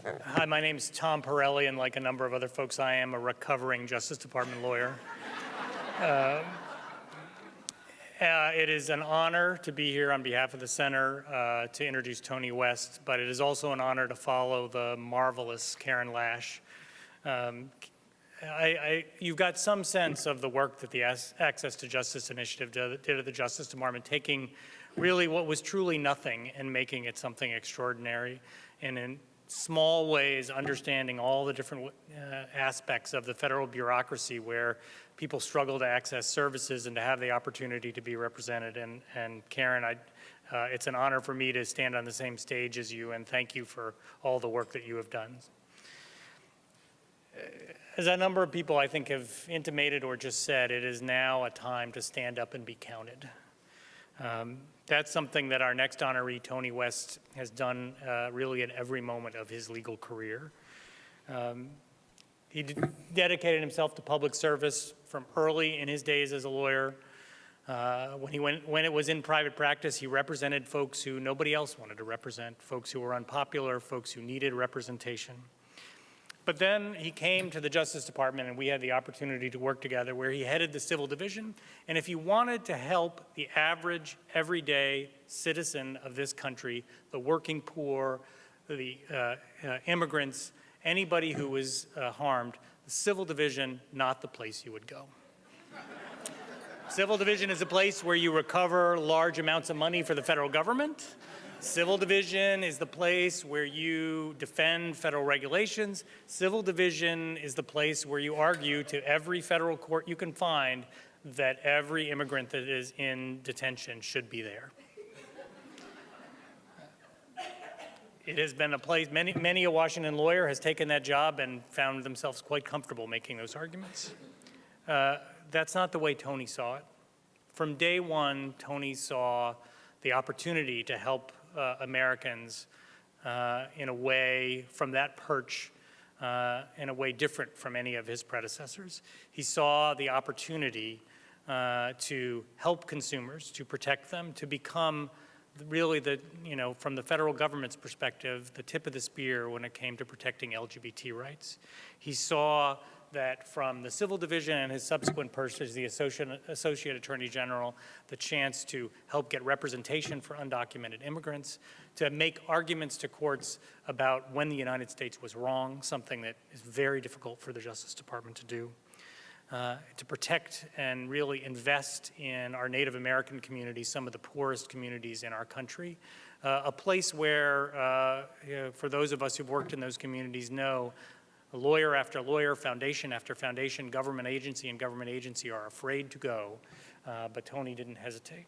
Hi, my name is Tom Pirelli, and like a number of other folks, I am a recovering Justice Department lawyer. It is an honor to be here on behalf of the Center to introduce Tony West, but it is also an honor to follow the marvelous Karen Lash. You've got some sense of the work that the Access to Justice Initiative did at the Justice Department, taking really what was truly nothing and making it something extraordinary, and in small ways understanding all the different aspects of the federal bureaucracy where people struggle to access services and to have the opportunity to be represented. And Karen, it's an honor for me to stand on the same stage as you, and thank you for all the work that you have done. As a number of people I think have intimated or just said, it is now a time to stand up and be counted. That's something that our next honoree, Tony West, has done really at every moment of his legal career. He dedicated himself to public service from early in his days as a lawyer. When it was in private practice, he represented folks who nobody else wanted to represent, folks who were unpopular, folks who needed representation. But then he came to the Justice Department, and we had the opportunity to work together, where he headed the Civil Division. And if he wanted to help the average, everyday citizen of this country, the working poor, the immigrants, anybody who was harmed, the Civil Division, not the place you would go. Civil Division is a place where you recover large amounts of money for the federal government. Civil Division is the place where you defend federal regulations. Civil Division is the place where you argue to every federal court you can find that every immigrant that is in detention should be there. It has been a place, many a Washington lawyer has taken that job and found themselves quite comfortable making those arguments. That's not the way Tony saw it. From day one, Tony saw the opportunity to help Americans in a way, from that perch, in a way different from any of his predecessors. He saw the opportunity to help consumers, to protect them, to become really from the federal government's perspective, the tip of the spear when it came to protecting LGBT rights. He saw that from the Civil Division and his subsequent perch as the Associate Attorney General, the chance to help get representation for undocumented immigrants, to make arguments to courts about when the United States was wrong, something that is very difficult for the Justice Department to do, to protect and really invest in our Native American communities, some of the poorest communities in our country, a place where, for those of us who've worked in those communities know, lawyer after lawyer, foundation after foundation, government agency are afraid to go, but Tony didn't hesitate.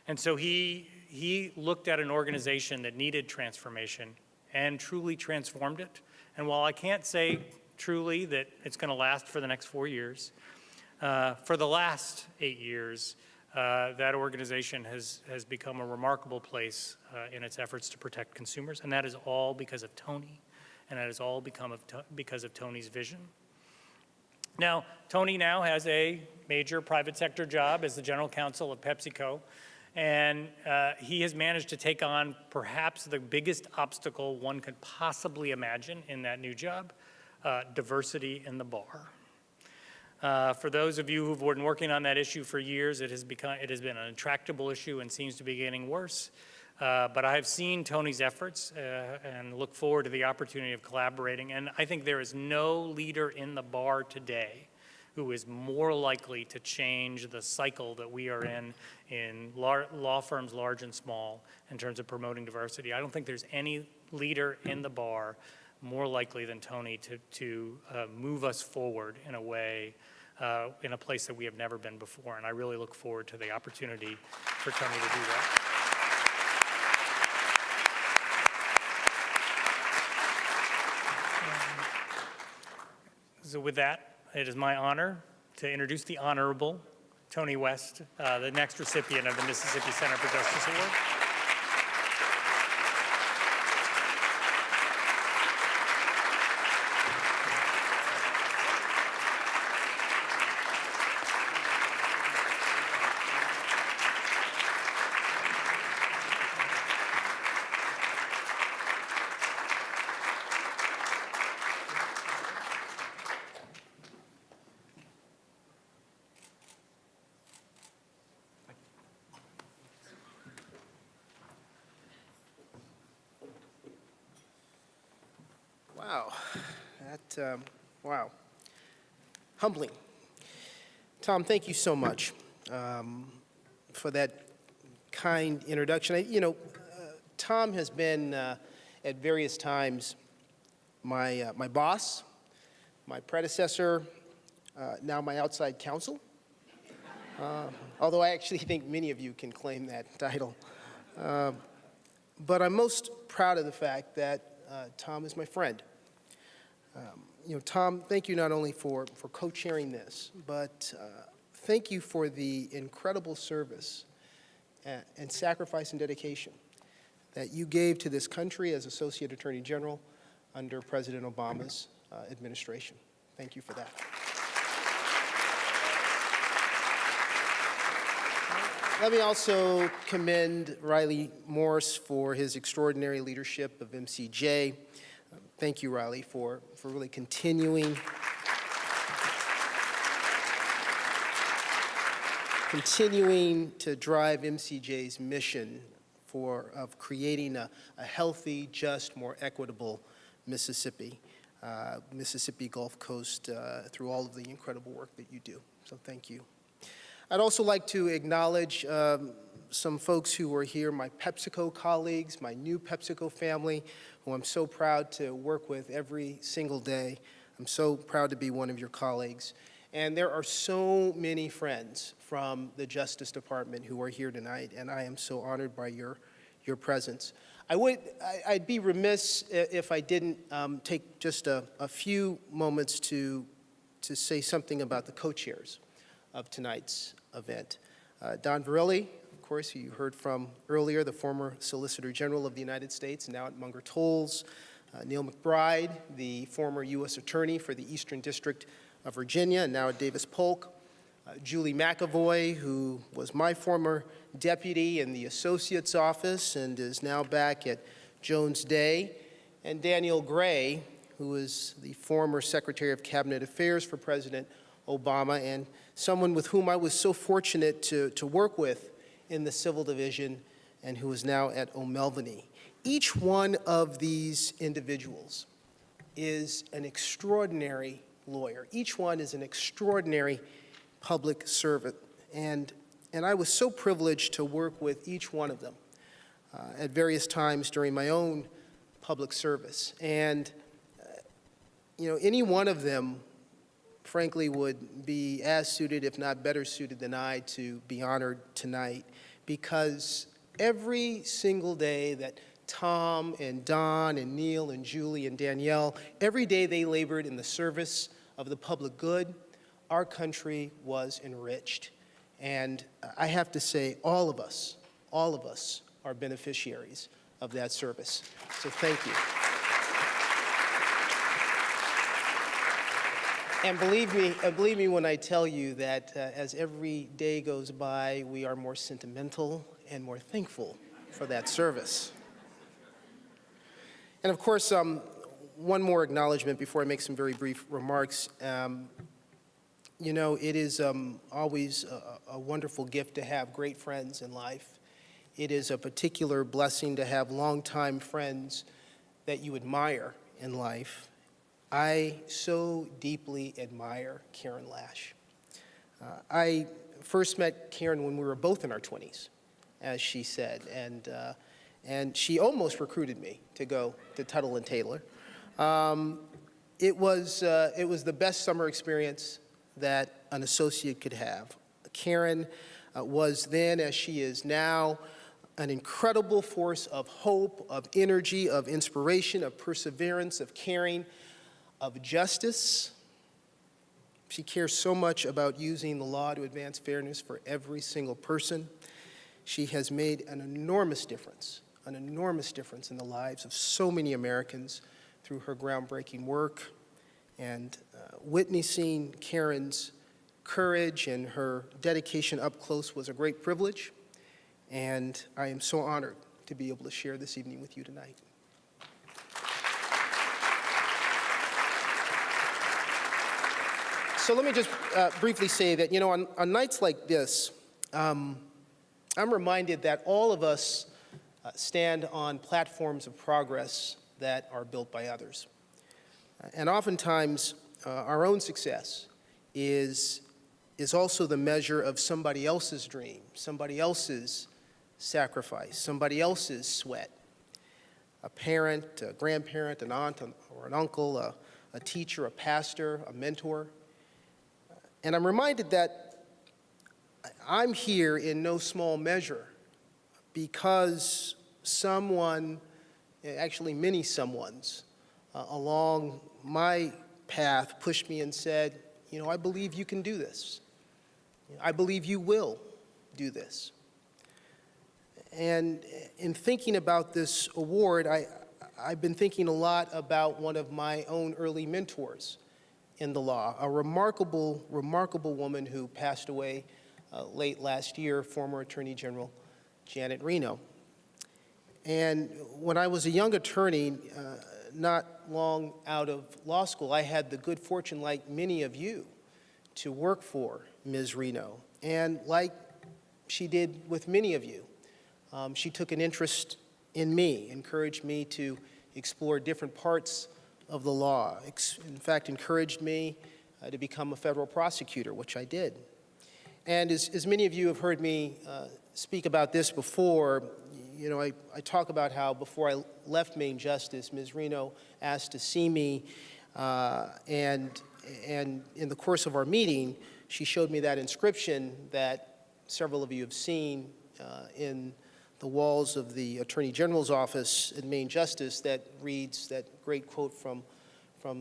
And so he looked at an organization that needed transformation and truly transformed it. And while I can't say truly that it's going to last for the next 4 years, for the last 8 years, that organization has become a remarkable place in its efforts to protect consumers, and that is all because of Tony. And that has all because of Tony's vision. Now, Tony now has a major private sector job as the general counsel of PepsiCo, and he has managed to take on perhaps the biggest obstacle one could possibly imagine in that new job, diversity in the bar. For those of you who've been working on that issue for years, it has been an intractable issue and seems to be getting worse. But I have seen Tony's efforts and look forward to the opportunity of collaborating. And I think there is no leader in the bar today who is more likely to change the cycle that we are in law firms large and small in terms of promoting diversity. I don't think there's any leader in the bar more likely than Tony to move us forward in a way, in a place that we have never been before. And I really look forward to the opportunity for Tony to do that. So with that, it is my honor to introduce the Honorable Tony West, the next recipient of the Mississippi Center for Justice Award. wow, humbling. Tom, thank you so much for that kind introduction. Tom has been at various times my boss, my predecessor, now my outside counsel, although I actually think many of you can claim that title. But I'm most proud of the fact that Tom is my friend. Tom, thank you not only for co-chairing this, but thank you for the incredible service and sacrifice and dedication that you gave to this country as Associate Attorney General under President Obama's administration. Thank you for that. Let me also commend Riley Morse for his extraordinary leadership of MCJ. Thank you, Riley, for really continuing to drive MCJ's mission of creating a healthy, just, more equitable Mississippi Gulf Coast through all of the incredible work that you do. So thank you. I'd also like to acknowledge some folks who are here, my PepsiCo colleagues, my new PepsiCo family, who I'm so proud to work with every single day. I'm so proud to be one of your colleagues. And there are so many friends from the Justice Department who are here tonight, and I am so honored by your presence. I'd be remiss if I didn't take just a few moments to say something about the co-chairs of tonight's event. Don Verrilli, of course, who you heard from earlier, the former Solicitor General of the United States, now at Munger Tolles. Neil McBride, the former U.S. Attorney for the Eastern District of Virginia, and now at Davis Polk. Julie McAvoy, who was my former deputy in the Associate's Office and is now back at Jones Day. And Daniel Gray, who is the former Secretary of Cabinet Affairs for President Obama, and someone with whom I was so fortunate to work with in the Civil Division and who is now at O'Melveny. Each one of these individuals is an extraordinary lawyer. Each one is an extraordinary public servant. And I was so privileged to work with each one of them at various times during my own public service. And, any one of them, frankly, would be as suited, if not better suited than I, to be honored tonight, because every single day that Tom and Don and Neil and Julie and Danielle, every day they labored in the service of the public good, our country was enriched. And I have to say, all of us are beneficiaries of that service. So thank you. And believe me when I tell you that as every day goes by, we are more sentimental and more thankful for that service. And of course, one more acknowledgement before I make some very brief remarks. It is always a wonderful gift to have great friends in life. It is a particular blessing to have longtime friends that you admire in life. I so deeply admire Karen Lash. I first met Karen when we were both in our 20s, as she said, and she almost recruited me to go to Tuttle and Taylor. It was the best summer experience that an associate could have. Karen was then, as she is now, an incredible force of hope, of energy, of inspiration, of perseverance, of caring, of justice. She cares so much about using the law to advance fairness for every single person. She has made an enormous difference in the lives of so many Americans through her groundbreaking work. And witnessing Karen's courage and her dedication up close was a great privilege. And I am so honored to be able to share this evening with you tonight. So let me just briefly say that, on nights like this, I'm reminded that all of us stand on platforms of progress that are built by others. And oftentimes, our own success is also the measure of somebody else's dream, somebody else's sacrifice, somebody else's sweat. A parent, a grandparent, an aunt or an uncle, a teacher, a pastor, a mentor. And I'm reminded that I'm here in no small measure because someone, actually many someones, along my path pushed me and said, you know, I believe you can do this. I believe you will do this. And in thinking about this award, I've been thinking a lot about one of my own early mentors in the law, a remarkable, remarkable woman who passed away late last year, former Attorney General Janet Reno. And when I was a young attorney, not long out of law school, I had the good fortune, like many of you, to work for Ms. Reno. And like she did with many of you, she took an interest in me, encouraged me to explore different parts of the law, in fact, encouraged me to become a federal prosecutor, which I did. And as many of you have heard me speak about this before, you know, I talk about how before I left Maine Justice, Ms. Reno asked to see me, and in the course of our meeting, she showed me that inscription that several of you have seen in the walls of the Attorney General's office in Maine Justice that reads that great quote from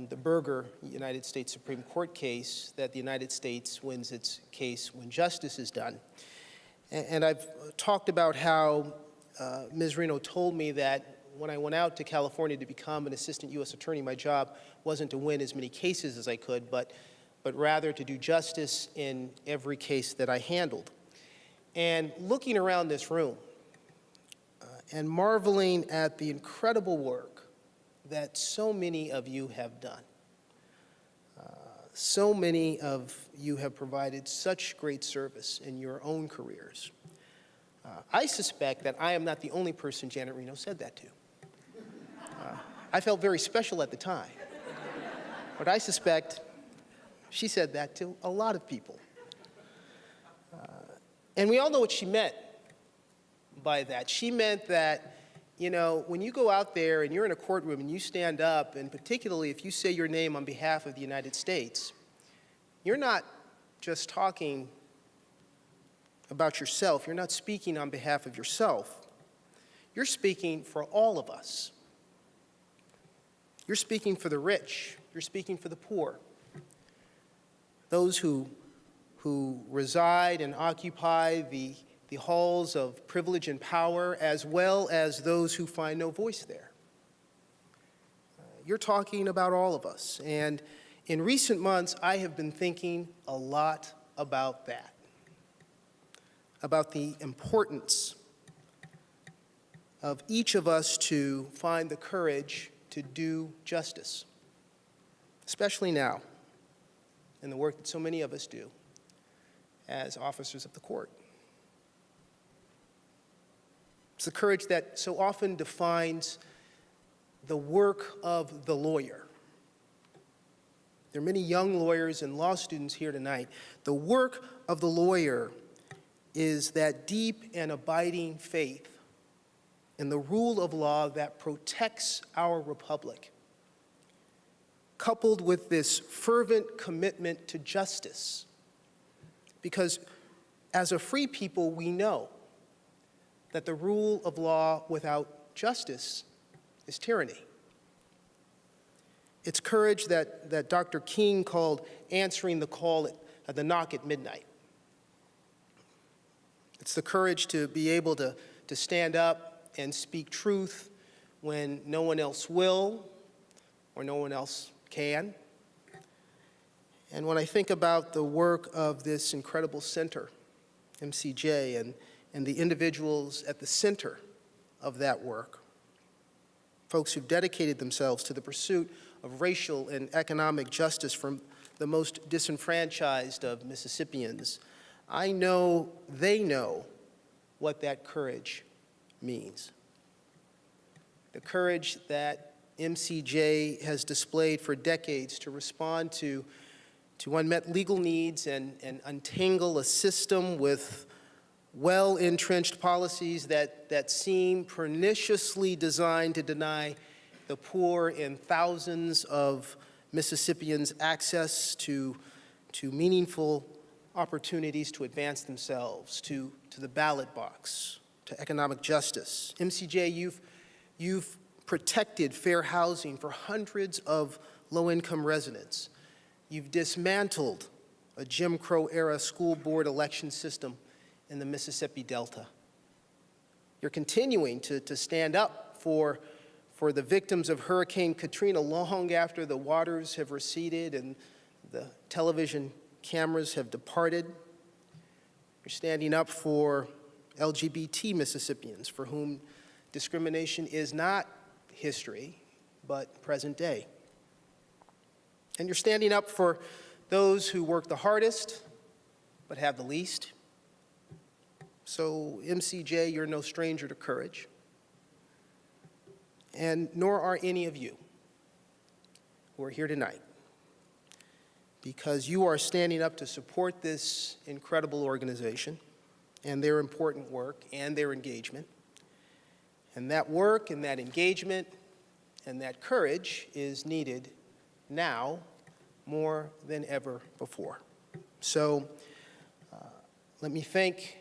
the Berger United States Supreme Court case, that the United States wins its case when justice is done. And I've talked about how Ms. Reno told me that when I went out to California to become an assistant U.S. attorney, my job wasn't to win as many cases as I could, but rather to do justice in every case that I handled. And looking around this room, and marveling at the incredible work that so many of you have done. So many of you have provided such great service in your own careers. I suspect that I am not the only person Janet Reno said that to. I felt very special at the time, but I suspect she said that to a lot of people. And we all know what she meant by that. She meant that, you know, when you go out there and you're in a courtroom and you stand up, and particularly if you say your name on behalf of the United States, you're not just talking about yourself. You're not speaking on behalf of yourself. You're speaking for all of us. You're speaking for the rich. You're speaking for the poor. Those who reside and occupy the halls of privilege and power, as well as those who find no voice there. You're talking about all of us. And in recent months, I have been thinking a lot about that, about the importance of each of us to find the courage to do justice, especially now in the work that so many of us do as officers of the court. It's the courage that so often defines the work of the lawyer. There are many young lawyers and law students here tonight. The work of the lawyer is that deep and abiding faith in the rule of law that protects our republic, coupled with this fervent commitment to justice. Because as a free people, we know that the rule of law without justice is tyranny. It's courage that Dr. King called answering the call at the knock at midnight. It's the courage to be able to stand up and speak truth when no one else will or no one else can. And when I think about the work of this incredible center, MCJ, and the individuals at the center of that work, folks who've dedicated themselves to the pursuit of racial and economic justice for the most disenfranchised of Mississippians, I know they know what that courage means. The courage that MCJ has displayed for decades to respond to unmet legal needs and untangle a system with well-entrenched policies that seem perniciously designed to deny the poor and thousands of Mississippians access to meaningful opportunities to advance themselves, to the ballot box, to economic justice. MCJ, you've protected fair housing for hundreds of low-income residents. You've dismantled a Jim Crow-era school board election system in the Mississippi Delta. You're continuing to stand up for the victims of Hurricane Katrina long after the waters have receded and the television cameras have departed. You're standing up for LGBT Mississippians for whom discrimination is not history, but present day. And you're standing up for those who work the hardest, but have the least. So, MCJ, you're no stranger to courage. And nor are any of you who are here tonight, because you are standing up to support this incredible organization and their important work and their engagement. And that work and that engagement and that courage is needed now more than ever before. So let me thank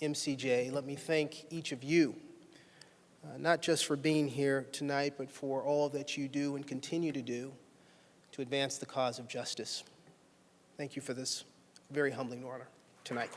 MCJ, let me thank each of you, not just for being here tonight, but for all that you do and continue to do to advance the cause of justice. Thank you for this very humbling honor tonight.